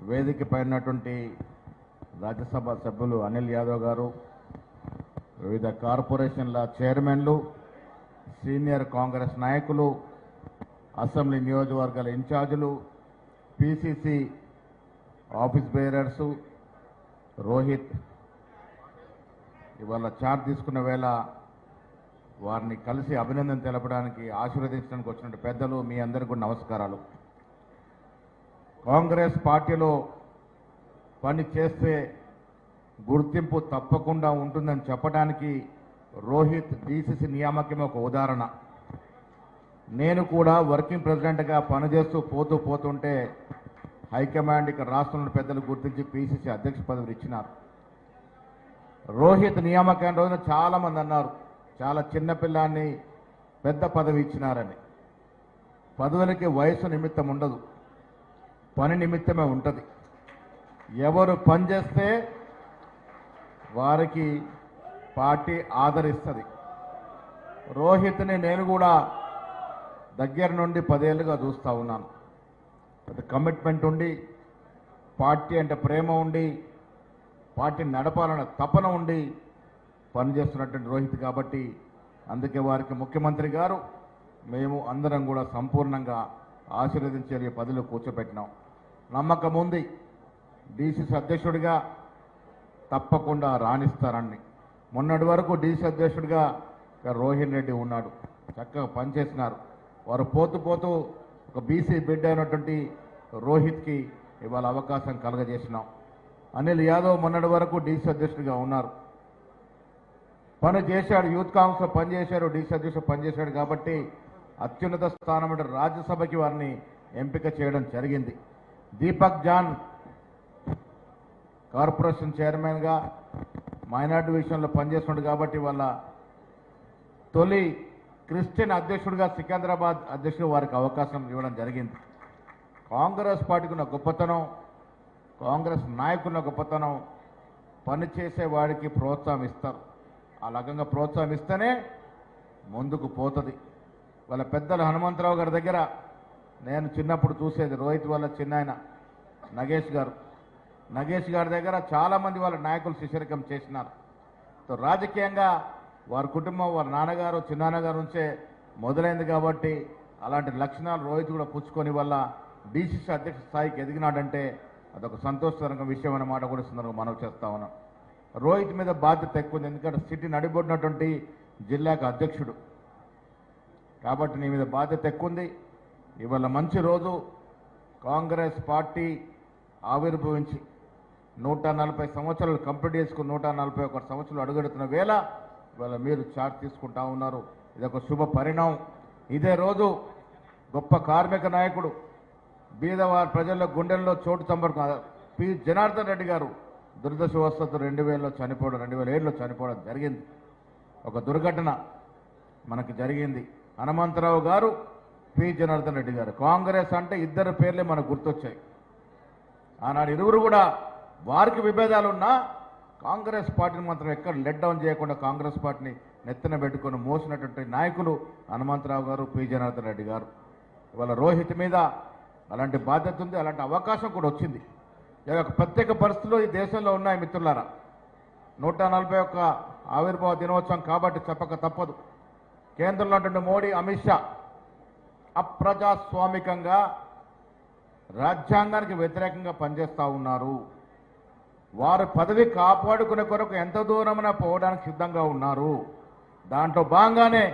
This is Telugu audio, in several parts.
వేదికపై ఉన్నటువంటి రాజ్యసభ సభ్యులు అనిల్ యాదవ్ గారు, వివిధ కార్పొరేషన్ల చైర్మన్లు, సీనియర్ కాంగ్రెస్ నాయకులు, అసెంబ్లీ నియోజకవర్గాల ఇన్ఛార్జీలు, పిసిసి ఆఫీస్ బేరర్సు, రోహిత్ ఇవాళ చార్జ్ తీసుకున్న వేళ వారిని కలిసి అభినందన తెలపడానికి ఆశీర్వదించడానికి వచ్చిన పెద్దలు, మీ అందరికీ కూడా నమస్కారాలు. కాంగ్రెస్ పార్టీలో పని చేస్తే గుర్తింపు తప్పకుండా ఉంటుందని చెప్పడానికి రోహిత్ డీసీసీ నియామకమే ఒక ఉదాహరణ. నేను కూడా వర్కింగ్ ప్రెసిడెంట్గా పనిచేస్తూ పోతుంటే హైకమాండ్ ఇక్కడ రాష్ట్రంలోని పెద్దలు గుర్తించి పిసిసి అధ్యక్ష పదవి ఇచ్చినారు. రోహిత్ నియామకం రోజున చాలామంది అన్నారు చాలా చిన్నపిల్లాన్ని పెద్ద పదవి ఇచ్చినారని. పదవులకి వయసు నిమిత్తం ఉండదు, పని నిమిత్తమే ఉంటుంది. ఎవరు పనిచేస్తే వారికి పార్టీ ఆదరిస్తుంది. రోహిత్ని నేను కూడా దగ్గర నుండి 10 ఏళ్ళుగా చూస్తూ ఉన్నాను. అది కమిట్మెంట్ ఉండి, పార్టీ అంటే ప్రేమ ఉండి, పార్టీని నడపాలన్న తపన ఉండి పనిచేస్తున్నటువంటి రోహిత్ కాబట్టి అందుకే వారికి ముఖ్యమంత్రి గారు మేము అందరం కూడా సంపూర్ణంగా ఆశీర్వదించే పదవిలో కూర్చోబెట్టినాం. నమ్మకం ఉంది డీసీసీ అధ్యక్షుడిగా తప్పకుండా రాణిస్తారని. మొన్నటి వరకు డీసీ అధ్యక్షుడిగా రోహిన్ రెడ్డి ఉన్నాడు, చక్కగా పనిచేసినారు. వారు పోతూ ఒక బీసీ బిడ్డ అయినటువంటి రోహిత్కి ఇవాళ అవకాశం కలగజేసినాం. అనిల్ యాదవ్ మొన్నటి వరకు డీసీ అధ్యక్షుడిగా ఉన్నారు, పని చేశాడు, యూత్ కాంగ్రెస్లో పనిచేశాడు, డీసీ అధ్యక్షుడు పనిచేశాడు కాబట్టి అత్యున్నత స్థానం అంటే రాజ్యసభకి వారిని ఎంపిక చేయడం జరిగింది. దీపక్ జాన్ కార్పొరేషన్ చైర్మన్గా మైనార్టీ విషయంలో పనిచేస్తున్నాడు కాబట్టి వాళ్ళ తొలి క్రిస్టియన్ అధ్యక్షుడిగా సికింద్రాబాద్ అధ్యక్షుడు వారికి అవకాశం ఇవ్వడం జరిగింది. కాంగ్రెస్ పార్టీకి ఉన్న గొప్పతనం, కాంగ్రెస్ నాయకుల గొప్పతనం, పనిచేసే వాడికి ప్రోత్సాహం ఇస్తారు. ఆ రకంగా ప్రోత్సాహం ఇస్తేనే ముందుకు పోతుంది. వాళ్ళ పెద్దలు హనుమంతరావు గారి దగ్గర నేను చిన్నప్పుడు చూసేది, రోహిత్ వాళ్ళ చిన్నాయన నగేష్ గారి దగ్గర చాలామంది వాళ్ళ నాయకులు శిష్యరికం చేసినారు. రాజకీయంగా వారి కుటుంబం, వారి నాన్నగారు చిన్నాన్నగారు నుంచే మొదలైంది కాబట్టి అలాంటి లక్షణాలు రోహిత్ కూడా పుచ్చుకొని వల్ల డీసీసీ అధ్యక్ష స్థాయికి ఎదిగినాడంటే అదొక సంతోషకరమైన విషయం అన్నమాట కూడా సందర్భంగా మనవి చేస్తా ఉన్నాం. రోహిత్ మీద బాధ్యత ఎక్కువ ఉంది, ఎందుకంటే సిటీ నడిబొడినటువంటి జిల్లాకు అధ్యక్షుడు కాబట్టి నీ మీద బాధ్యత ఎక్కువ ఉంది. ఇవాళ మంచి రోజు, కాంగ్రెస్ పార్టీ ఆవిర్భవించి 140 సంవత్సరాలు కంప్లీట్ చేసుకుని 141 సంవత్సరాలు అడుగెడుతున్న వేళ ఇవాళ మీరు చార్జ్ తీసుకుంటా ఉన్నారు. ఇదొక శుభ పరిణామం. ఇదే రోజు గొప్ప కార్మిక నాయకుడు, బీదవారి ప్రజల గుండెల్లో చోటు సంపర్కం పి జనార్దన్ రెడ్డి గారు దురదృష్టవశాత్తు 2007లో చనిపోవడం జరిగింది. ఒక దుర్ఘటన మనకు జరిగింది. హనుమంతరావు గారు, పి జనార్దన్ రెడ్డి గారు. కాంగ్రెస్ అంటే ఇద్దరు పేర్లే మనకు గుర్తొచ్చాయి. ఆనాడు ఇరువురు కూడా వారికి విభేదాలు ఉన్నా కాంగ్రెస్ పార్టీని మాత్రం ఎక్కడ లెట్ డౌన్ చేయకుండా కాంగ్రెస్ పార్టీని నెత్తిన పెట్టుకొని మోసినటువంటి నాయకులు హనుమంతరావు గారు, పి జనార్దన్ రెడ్డి గారు. ఇవాళ రోహిత్ మీద అలాంటి బాధ్యత ఉంది, అలాంటి అవకాశం కూడా వచ్చింది. ఒక ప్రత్యేక పరిస్థితులు ఈ దేశంలో ఉన్నాయి మిత్రులారా. 141 ఆవిర్భావ దినోత్సవం కాబట్టి చెప్పక తప్పదు. కేంద్రంలో ఉన్నటువంటి మోడీ, అమిత్ షా అప్రజాస్వామికంగా రాజ్యాంగానికి వ్యతిరేకంగా పనిచేస్తూ ఉన్నారు. వారు పదవి కాపాడుకునే కొరకు ఎంత దూరమైనా పోవడానికి సిద్ధంగా ఉన్నారు. దాంట్లో భాగంగానే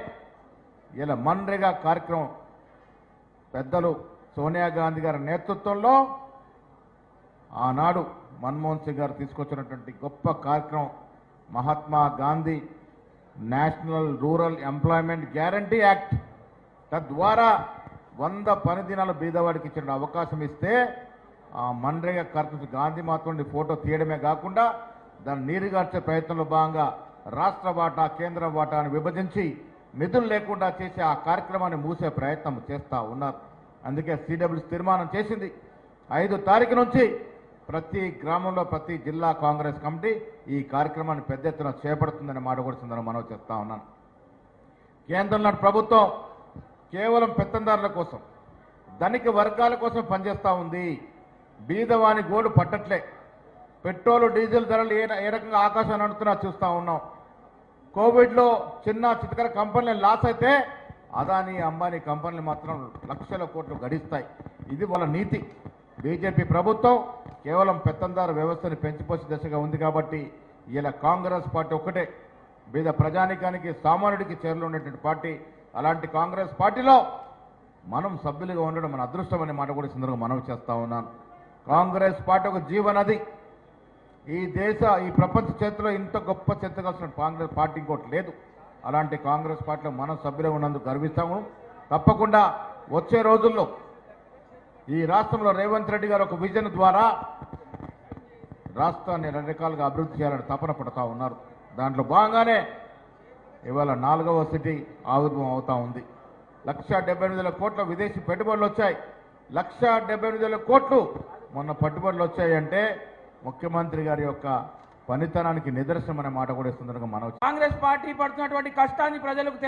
ఇలా మన్రేగా కార్యక్రమం పెద్దలు సోనియా గాంధీ గారి నేతృత్వంలో ఆనాడు మన్మోహన్ సింగ్ గారు తీసుకొచ్చినటువంటి గొప్ప కార్యక్రమం Mahatma Gandhi national rural employment guarantee act. తద్వారా 100 పని దినాలు బీదవాడికి ఇచ్చిన అవకాశం ఇస్తే ఆ మన్రేగా కార్యక్రమం గాంధీ మాత్రం ఫోటో తీయడమే కాకుండా దాన్ని నీరుగార్చే ప్రయత్నంలో భాగంగా రాష్ట్ర వాటా, కేంద్ర వాటాను విభజించి నిధులు లేకుండా చేసి ఆ కార్యక్రమాన్ని మూసే ప్రయత్నం చేస్తూ ఉన్నారు. అందుకే సిడబ్ల్యూసీ తీర్మానం చేసింది 5 తారీఖు నుంచి ప్రతి గ్రామంలో, ప్రతి జిల్లా కాంగ్రెస్ కమిటీ ఈ కార్యక్రమాన్ని పెద్ద ఎత్తున చేపడుతుందని మాట కూడా మనవి చేస్తా ఉన్నాను. కేంద్రంలో ప్రభుత్వం కేవలం పెత్తందారుల కోసం, ధనిక వర్గాల కోసం పనిచేస్తూ ఉంది. బీదవాని గోలు పట్టట్లే. పెట్రోల్ డీజిల్ ధరలు ఏ రకంగా ఆకాశాన్ని అంటున్నా చూస్తూ ఉన్నాం. కోవిడ్లో చిన్న చితకర కంపెనీలు లాస్ అయితే అదానీ అంబానీ కంపెనీలు మాత్రం లక్షల కోట్లు గడిస్తాయి. ఇది వాళ్ళ నీతి. బీజేపీ ప్రభుత్వం కేవలం పెత్తందారు వ్యవస్థని పెంచిపోసే దశగా ఉంది కాబట్టి ఇలా కాంగ్రెస్ పార్టీ ఒక్కటే బీద ప్రజానికానికి సామాన్యుడికి చేరులో ఉన్నటువంటి పార్టీ. అలాంటి కాంగ్రెస్ పార్టీలో మనం సభ్యులుగా ఉండడం మన అదృష్టం అనే మాట కూడా సందర్భంగా మనవి చేస్తా ఉన్నాను. కాంగ్రెస్ పార్టీ ఒక జీవనది. ఈ ప్రపంచ చరిత్రలో ఇంత గొప్ప చరిత్ర కలిసిన కాంగ్రెస్ పార్టీ ఇంకోటి లేదు. అలాంటి కాంగ్రెస్ పార్టీలో మనం సభ్యులుగా ఉన్నందుకు గర్విస్తాము. తప్పకుండా వచ్చే రోజుల్లో ఈ రాష్ట్రంలో రేవంత్ రెడ్డి గారు ఒక విజన్ ద్వారా రాష్ట్రాన్ని రకరకాలుగా అభివృద్ధి చేయాలని తపన పడుతూ ఉన్నారు. దాంట్లో భాగంగానే ఇవాళ 4వ సిటీ ఆవిర్భావం అవుతా ఉంది. 1,78,000 కోట్ల విదేశీ పెట్టుబడులు వచ్చాయి. 1,78,000 కోట్లు మొన్న పెట్టుబడులు వచ్చాయంటే ముఖ్యమంత్రి గారి యొక్క పనితనానికి నిదర్శనం అనే మాట కూడా ఈ సందర్భంగా మనం కాంగ్రెస్ పార్టీ పడుతున్నటువంటి కష్టాన్ని ప్రజలకు